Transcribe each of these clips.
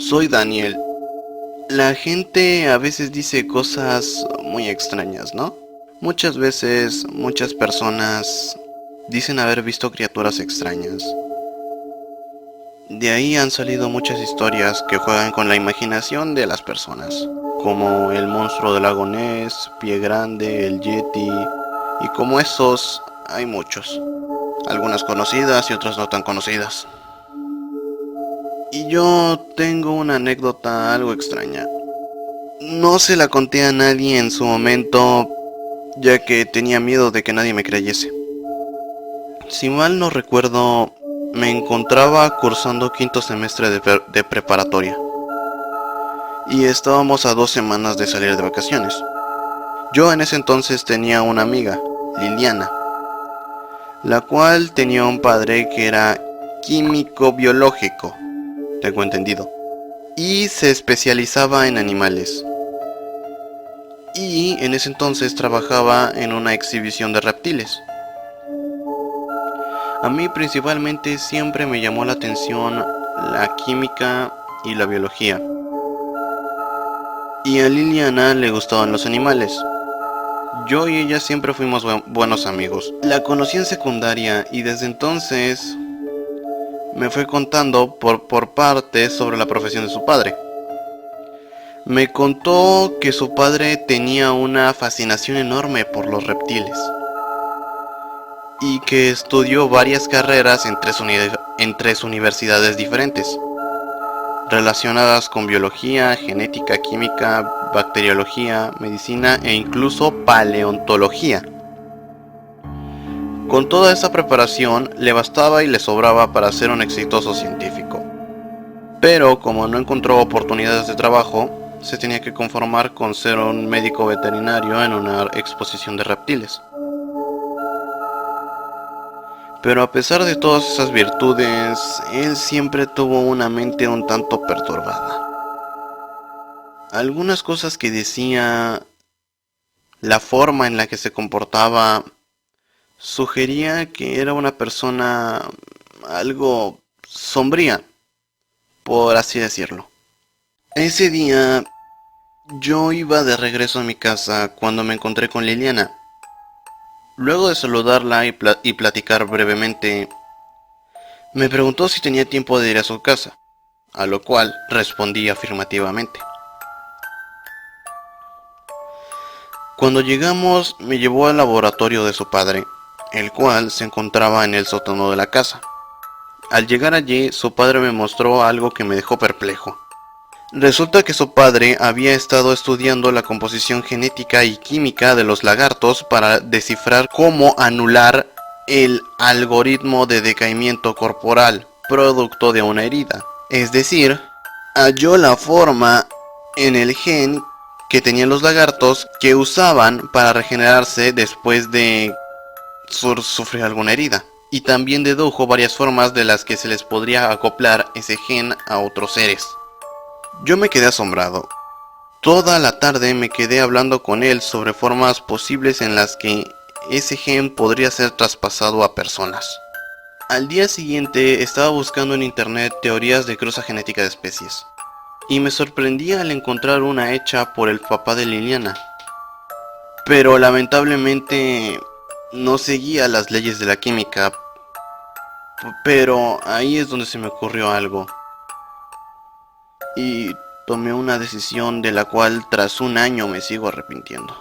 Soy Daniel. La gente a veces dice cosas muy extrañas, ¿no? Muchas veces, muchas personas dicen haber visto criaturas extrañas. De ahí han salido muchas historias que juegan con la imaginación de las personas, como el monstruo del lago Ness, Pie Grande, el Yeti, y como esos hay muchos, algunas conocidas y otras no tan conocidas. Y yo tengo una anécdota algo extraña. No se la conté a nadie en su momento, ya que tenía miedo de que nadie me creyese. Si mal no recuerdo, me encontraba cursando quinto semestre de preparatoria. Y estábamos a 2 semanas de salir de vacaciones. Yo en ese entonces tenía una amiga, Liliana, la cual tenía un padre que era químico biológico, tengo entendido, y se especializaba en animales. Y en ese entonces trabajaba en una exhibición de reptiles. A mí principalmente siempre me llamó la atención la química y la biología. Y a Liliana le gustaban los animales. Yo y ella siempre fuimos buenos amigos. La conocí en secundaria y desde entonces me fue contando por partes sobre la profesión de su padre. Me contó que su padre tenía una fascinación enorme por los reptiles y que estudió varias carreras en tres universidades diferentes, relacionadas con biología, genética, química, bacteriología, medicina e incluso paleontología. Con toda esa preparación le bastaba y le sobraba para ser un exitoso científico. Pero como no encontró oportunidades de trabajo, se tenía que conformar con ser un médico veterinario en una exposición de reptiles. Pero a pesar de todas esas virtudes, él siempre tuvo una mente un tanto perturbada. Algunas cosas que decía, la forma en la que se comportaba, sugería que era una persona algo sombría, por así decirlo. Ese día yo iba de regreso a mi casa cuando me encontré con Liliana. Luego de saludarla y platicar brevemente, me preguntó si tenía tiempo de ir a su casa, a lo cual respondí afirmativamente. Cuando llegamos, me llevó al laboratorio de su padre, el cual se encontraba en el sótano de la casa. Al llegar allí, su padre me mostró algo que me dejó perplejo. Resulta que su padre había estado estudiando la composición genética y química de los lagartos para descifrar cómo anular el algoritmo de decaimiento corporal, producto de una herida. Es decir, halló la forma en el gen que tenían los lagartos que usaban para regenerarse después de sufrir alguna herida. Y también dedujo varias formas de las que se les podría acoplar ese gen a otros seres. Yo me quedé asombrado. Toda la tarde me quedé hablando con él sobre formas posibles en las que ese gen podría ser traspasado a personas. Al día siguiente estaba buscando en internet teorías de cruza genética de especies. Y me sorprendí al encontrar una hecha por el papá de Liliana. Pero lamentablemente no seguía las leyes de la química. Pero ahí es donde se me ocurrió algo. Y tomé una decisión de la cual tras un año me sigo arrepintiendo.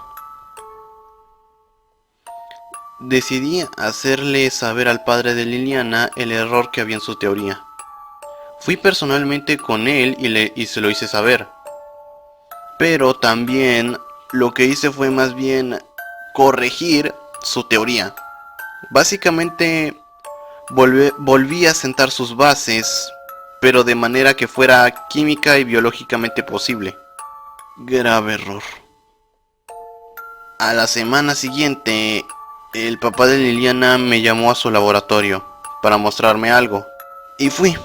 Decidí hacerle saber al padre de Liliana el error que había en su teoría. Fui personalmente con él y se lo hice saber. Pero también lo que hice fue más bien corregir su teoría. Básicamente volví a sentar sus bases, pero de manera que fuera química y biológicamente posible. Grave error. A la semana siguiente, el papá de Liliana me llamó a su laboratorio para mostrarme algo. Y fui.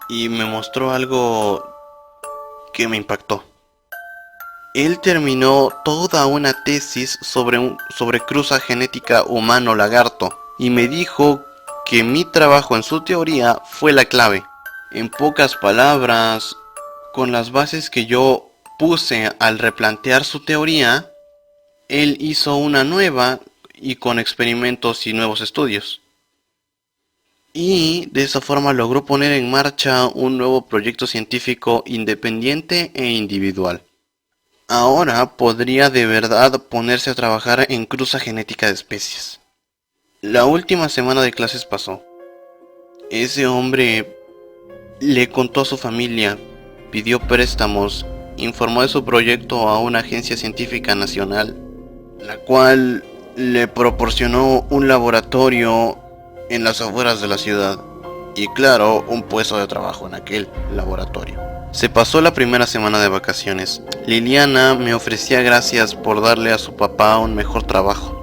Y me mostró algo que me impactó. Él terminó toda una tesis sobre cruza genética humano-lagarto y me dijo que mi trabajo en su teoría fue la clave. En pocas palabras, con las bases que yo puse al replantear su teoría, él hizo una nueva y con experimentos y nuevos estudios. Y de esa forma logró poner en marcha un nuevo proyecto científico independiente e individual. Ahora podría de verdad ponerse a trabajar en cruza genética de especies. La última semana de clases pasó. Ese hombre le contó a su familia, pidió préstamos, informó de su proyecto a una agencia científica nacional, la cual le proporcionó un laboratorio en las afueras de la ciudad y claro, un puesto de trabajo en aquel laboratorio. Se pasó la primera semana de vacaciones. Liliana me ofrecía gracias por darle a su papá un mejor trabajo.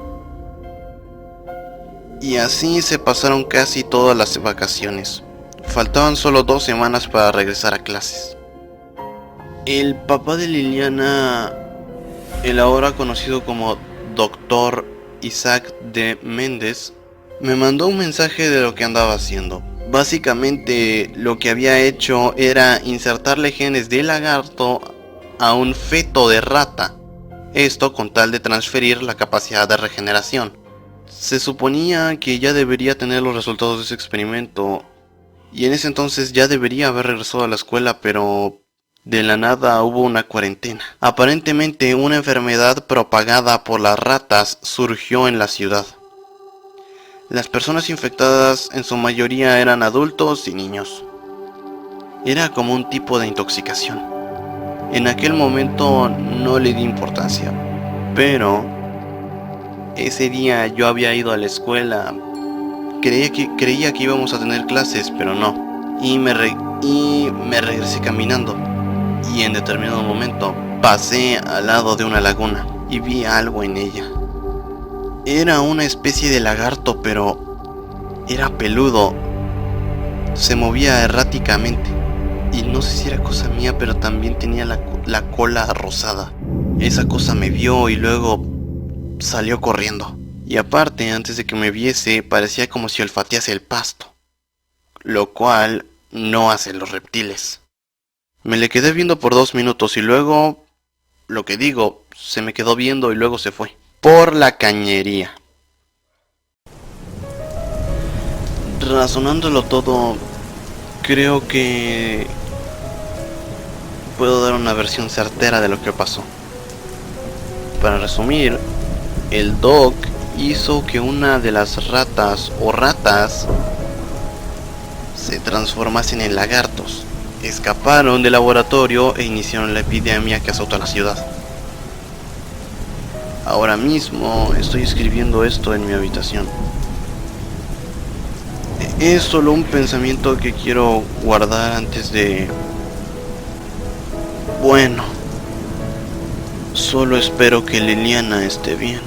Y así se pasaron casi todas las vacaciones. Faltaban solo 2 semanas para regresar a clases. El papá de Liliana, el ahora conocido como Dr. Isaac de Méndez, me mandó un mensaje de lo que andaba haciendo. Básicamente lo que había hecho era insertarle genes de lagarto a un feto de rata. Esto con tal de transferir la capacidad de regeneración. Se suponía que ya debería tener los resultados de ese experimento y en ese entonces ya debería haber regresado a la escuela, pero de la nada hubo una cuarentena. Aparentemente una enfermedad propagada por las ratas surgió en la ciudad. Las personas infectadas en su mayoría eran adultos y niños. Era como un tipo de intoxicación. En aquel momento no le di importancia, pero ese día yo había ido a la escuela. Creía que íbamos a tener clases, pero no. Y me regresé caminando. Y en determinado momento pasé al lado de una laguna y vi algo en ella. Era una especie de lagarto, pero era peludo. Se movía erráticamente. Y no sé si era cosa mía, pero también tenía la cola rosada. Esa cosa me vio y luego salió corriendo. Y aparte, antes de que me viese, parecía como si olfatease el pasto. Lo cual no hacen los reptiles. Me le quedé viendo por 2 minutos y luego, lo que digo, se me quedó viendo y luego se fue. Por la cañería. Razonándolo todo, creo que puedo dar una versión certera de lo que pasó. Para resumir, el Doc hizo que una de las ratas o ratas se transformasen en lagartos. Escaparon del laboratorio e iniciaron la epidemia que azotó a la ciudad. Ahora mismo estoy escribiendo esto en mi habitación. Es solo un pensamiento que quiero guardar antes de... Bueno, solo espero que Liliana esté bien.